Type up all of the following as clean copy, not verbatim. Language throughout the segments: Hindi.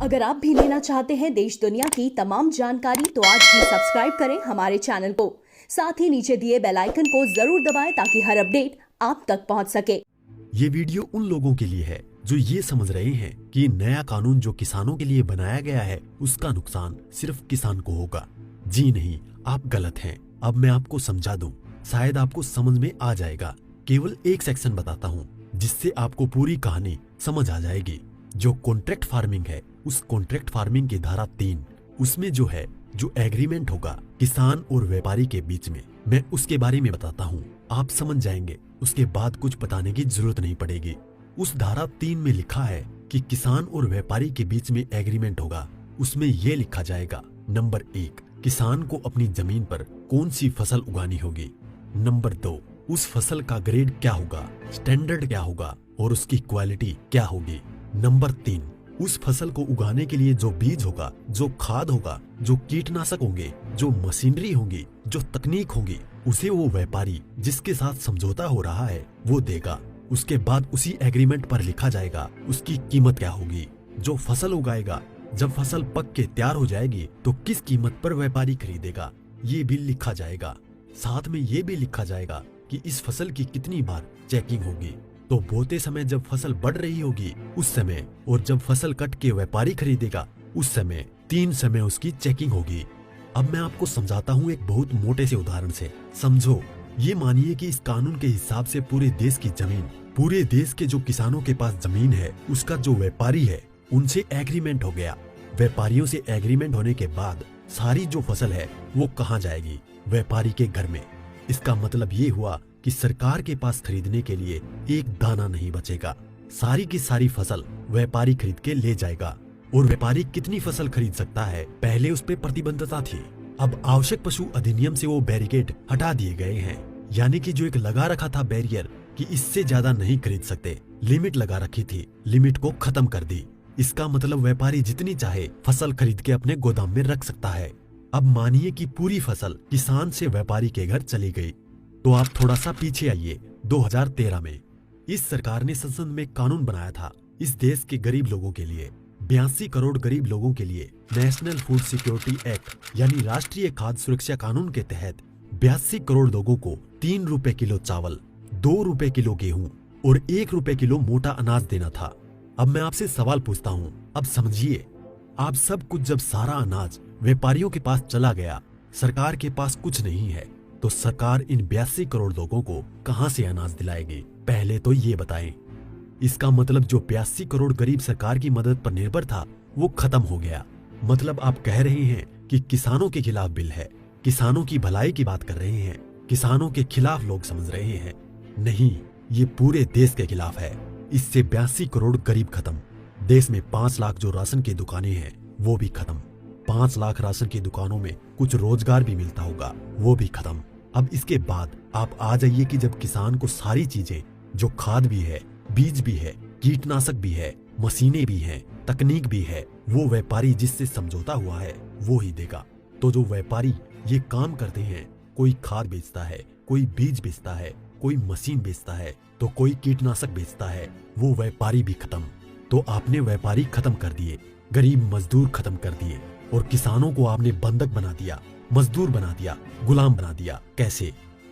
अगर आप भी लेना चाहते हैं देश दुनिया की तमाम जानकारी तो आज ही सब्सक्राइब करें हमारे चैनल को। साथ ही नीचे दिए बेल आइकन को जरूर दबाएं ताकि हर अपडेट आप तक पहुंच सके। ये वीडियो उन लोगों के लिए है जो ये समझ रहे हैं कि नया कानून जो किसानों के लिए बनाया गया है उसका नुकसान सिर्फ किसान को होगा। जी नहीं, आप गलत हैं। अब मैं आपको समझा दूं, शायद आपको समझ में आ जाएगा। केवल एक सेक्शन बताता हूँ जिससे आपको पूरी कहानी समझ आ जाएगी। जो कॉन्ट्रैक्ट फार्मिंग है, उस कॉन्ट्रैक्ट फार्मिंग की धारा 3, उसमें जो एग्रीमेंट होगा किसान और व्यापारी के बीच में, मैं उसके बारे में बताता हूँ। आप समझ जाएंगे, उसके बाद कुछ बताने की जरूरत नहीं पड़ेगी। उस धारा 3 में लिखा है कि किसान और व्यापारी के बीच में एग्रीमेंट होगा। उसमें यह लिखा जाएगा, नंबर 1, किसान को अपनी जमीन पर कौन सी फसल उगानी होगी। नंबर 2, उस फसल का ग्रेड क्या होगा, स्टैंडर्ड क्या होगा और उसकी क्वालिटी क्या होगी। नंबर 3, उस फसल को उगाने के लिए जो बीज होगा, जो खाद होगा, जो कीटनाशक होंगे, जो मशीनरी होगी, जो तकनीक होगी, उसे वो व्यापारी जिसके साथ समझौता हो रहा है वो देगा। उसके बाद उसी एग्रीमेंट पर लिखा जाएगा उसकी कीमत क्या होगी। जो फसल उगाएगा, जब फसल पक के तैयार हो जाएगी तो किस कीमत पर व्यापारी खरीदेगा, ये भी लिखा जाएगा। साथ में ये भी लिखा जाएगा कि इस फसल की कितनी बार चेकिंग होगी। तो बोते समय जब फसल बढ़ रही होगी उस समय, और जब फसल कट के व्यापारी खरीदेगा उस समय, 3 समय उसकी चेकिंग होगी। अब मैं आपको समझाता हूँ एक बहुत मोटे से उदाहरण से। समझो, ये मानिए कि इस कानून के हिसाब से पूरे देश की जमीन, पूरे देश के जो किसानों के पास जमीन है, उसका जो व्यापारी है उनसे एग्रीमेंट हो गया। व्यापारियों से एग्रीमेंट होने के बाद सारी जो फसल है वो कहाँ जाएगी, व्यापारी के घर में। इसका मतलब ये हुआ कि सरकार के पास खरीदने के लिए एक दाना नहीं बचेगा। सारी की सारी फसल व्यापारी खरीद के ले जाएगा। और व्यापारी कितनी फसल खरीद सकता है, पहले उस पे प्रतिबंधता थी। अब आवश्यक पशु अधिनियम से वो बैरिकेड हटा दिए गए हैं। यानी कि जो एक लगा रखा था बैरियर कि इससे ज्यादा नहीं खरीद सकते, लिमिट लगा रखी थी, लिमिट को खत्म कर दी। इसका मतलब व्यापारी जितनी चाहे फसल खरीद के अपने गोदाम में रख सकता है। अब मानिए कि पूरी फसल किसान से व्यापारी के घर चली गई, तो आप थोड़ा सा पीछे आइए। 2013 में इस सरकार ने संसद में कानून बनाया था इस देश के गरीब लोगों के लिए। 82 करोड़ गरीब लोगों के लिए नेशनल फूड सिक्योरिटी एक्ट यानी राष्ट्रीय खाद्य सुरक्षा कानून के तहत 82 करोड़ लोगों को 3 रुपए किलो चावल, 2 रुपए किलो गेहूं और 1 रुपए किलो मोटा अनाज देना था। अब मैं आपसे सवाल पूछता हूँ, अब समझिए, आप सब कुछ जब सारा अनाज व्यापारियों के पास चला गया, सरकार के पास कुछ नहीं है, तो सरकार इन 82 करोड़ लोगों को कहां से अनाज दिलाएगी, पहले तो ये बताएं। इसका मतलब जो 82 करोड़ गरीब सरकार की मदद पर निर्भर था वो खत्म हो गया। मतलब आप कह रहे हैं कि किसानों के खिलाफ बिल है, किसानों की भलाई की बात कर रहे हैं, किसानों के खिलाफ लोग समझ रहे हैं। नहीं, ये पूरे देश के खिलाफ है। इससे 82 करोड़ गरीब खत्म। देश में 5 लाख जो राशन की दुकानें हैं वो भी खत्म। 5 लाख राशन की दुकानों में कुछ रोजगार भी मिलता होगा, वो भी खत्म। अब इसके बाद आप आ जाइए कि जब किसान को सारी चीजें, जो खाद भी है, बीज भी है, कीटनाशक भी है, मशीनें भी हैं, तकनीक भी है, वो व्यापारी जिससे समझौता हुआ है वो ही देगा। तो जो व्यापारी ये काम करते हैं, कोई खाद बेचता है, कोई बीज बेचता है, कोई मशीन बेचता है, तो कोई कीटनाशक बेचता है, वो व्यापारी भी खत्म। तो आपने व्यापारी खत्म कर दिए, गरीब मजदूर खत्म कर दिए, और किसानों को आपने बंधक बना दिया, मजदूर बना दिया, गुलाम बना दिया। कैसे?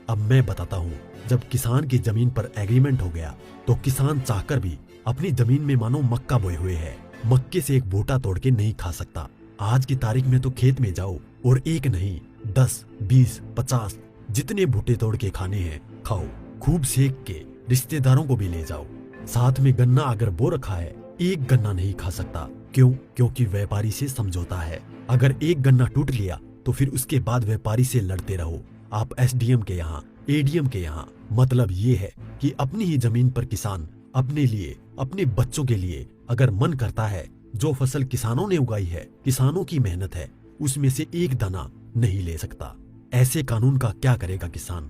अब मैं बताता हूँ। जब किसान की जमीन पर एग्रीमेंट हो गया तो किसान चाहकर भी अपनी जमीन में मानो मक्का बोए हुए है, मक्के से एक बूटा तोड़ के नहीं खा सकता। आज की तारीख में तो खेत में जाओ और एक नहीं 10, 20, 50 जितने बूटे तोड़ के खाने हैं खाओ, खूब सेक के रिश्तेदारों को भी ले जाओ। साथ में गन्ना अगर बो रखा है, एक गन्ना नहीं खा सकता। क्यों? क्योंकि व्यापारी से समझौता है। अगर एक गन्ना टूट लिया तो फिर उसके बाद व्यापारी से लड़ते रहो, आप एसडीएम के यहाँ, एडीएम के यहाँ। मतलब ये है कि अपनी ही जमीन पर किसान अपने लिए, अपने बच्चों के लिए अगर मन करता है, जो फसल किसानों ने उगाई है, किसानों की मेहनत है, उसमें से एक दाना नहीं ले सकता। ऐसे कानून का क्या करेगा किसान?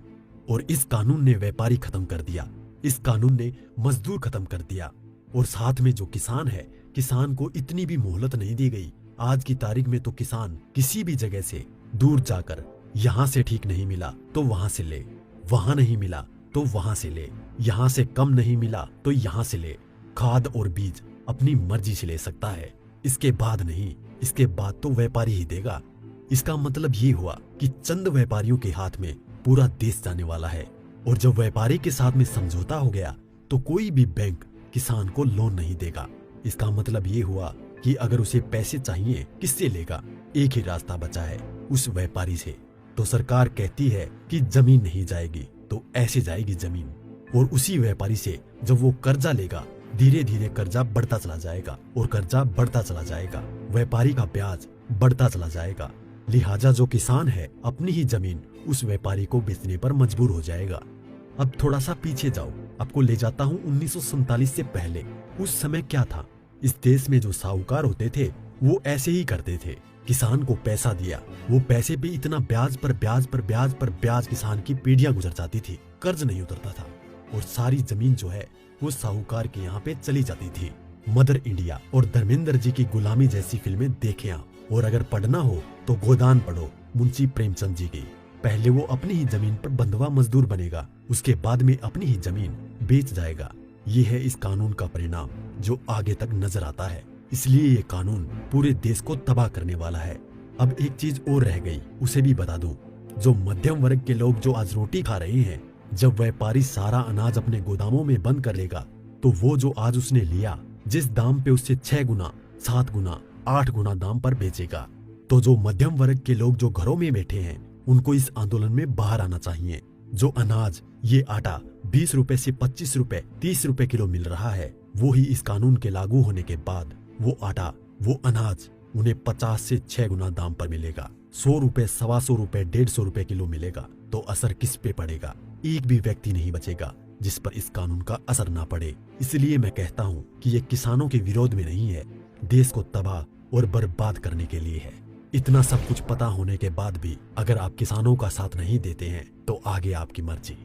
और इस कानून ने व्यापारी खत्म कर दिया, इस कानून ने मजदूर खत्म कर दिया, और साथ में जो किसान है, किसान को इतनी भी मोहलत नहीं दी गई। आज की तारीख में तो किसान किसी भी जगह से दूर जाकर, यहाँ से ठीक नहीं मिला तो वहां से ले, वहां नहीं मिला तो वहां से ले, यहाँ से कम नहीं मिला तो यहाँ से ले। खाद और बीज अपनी मर्जी से ले सकता है। इसके बाद नहीं, इसके बाद तो व्यापारी ही देगा। इसका मतलब ये हुआ कि चंद व्यापारियों के हाथ में पूरा देश जाने वाला है। और जब व्यापारी के साथ में समझौता हो गया तो कोई भी बैंक किसान को लोन नहीं देगा। इसका मतलब ये हुआ कि अगर उसे पैसे चाहिए किससे लेगा? एक ही रास्ता बचा है, उस व्यापारी से। तो सरकार कहती है कि जमीन नहीं जाएगी, तो ऐसे जाएगी जमीन। और उसी व्यापारी से जब वो कर्जा लेगा, धीरे धीरे कर्जा बढ़ता चला जाएगा और कर्जा बढ़ता चला जाएगा, व्यापारी का ब्याज बढ़ता चला जाएगा। लिहाजा जो किसान है अपनी ही जमीन उस व्यापारी को बेचने पर मजबूर हो जाएगा। अब थोड़ा सा पीछे जाओ, आपको ले जाता हूँ 1947 से पहले। उस समय क्या था? इस देश में जो साहूकार होते थे वो ऐसे ही करते थे। किसान को पैसा दिया, वो पैसे पे इतना ब्याज पर ब्याज पर ब्याज पर ब्याज किसान की पीढ़ियां गुजर जाती थी, कर्ज नहीं उतरता था और सारी जमीन जो है वो साहूकार के यहाँ पे चली जाती थी। मदर इंडिया और धर्मेंद्र जी की गुलामी जैसी फिल्में देखें आप। और अगर पढ़ना हो तो गोदान पढ़ो मुंशी प्रेमचंद जी की। पहले वो अपनी ही जमीन पर बंधुआ मजदूर बनेगा, उसके बाद में अपनी ही जमीन बेच जाएगा। ये है इस कानून का परिणाम जो आगे तक नजर आता है। इसलिए ये कानून पूरे देश को तबाह करने वाला है। अब एक चीज और रह गई, उसे भी बता दूं। जो मध्यम वर्ग के लोग जो आज रोटी खा रहे हैं, जब व्यापारी सारा अनाज अपने गोदामों में बंद कर लेगा तो वो जो आज उसने लिया जिस दाम पे उससे 6 गुना 7 गुना 8 गुना दाम पर बेचेगा। तो जो मध्यम वर्ग के लोग जो घरों में बैठे हैं उनको इस आंदोलन में बाहर आना चाहिए। जो अनाज, ये आटा 20 रुपए से 25 रुपए 30 रुपए किलो मिल रहा है, वो ही इस कानून के लागू होने के बाद वो आटा, वो अनाज उन्हें 50 से 6 गुना दाम पर मिलेगा। 100 रुपए, 125 रुपए, 150 रुपए किलो मिलेगा। तो असर किस पे पड़ेगा? एक भी व्यक्ति नहीं बचेगा जिस पर इस कानून का असर ना पड़े। इसलिए मैं कहता हूँ कि ये किसानों के विरोध में नहीं है, देश को तबाह और बर्बाद करने के लिए है। इतना सब कुछ पता होने के बाद भी अगर आप किसानों का साथ नहीं देते हैं तो आगे आपकी मर्जी।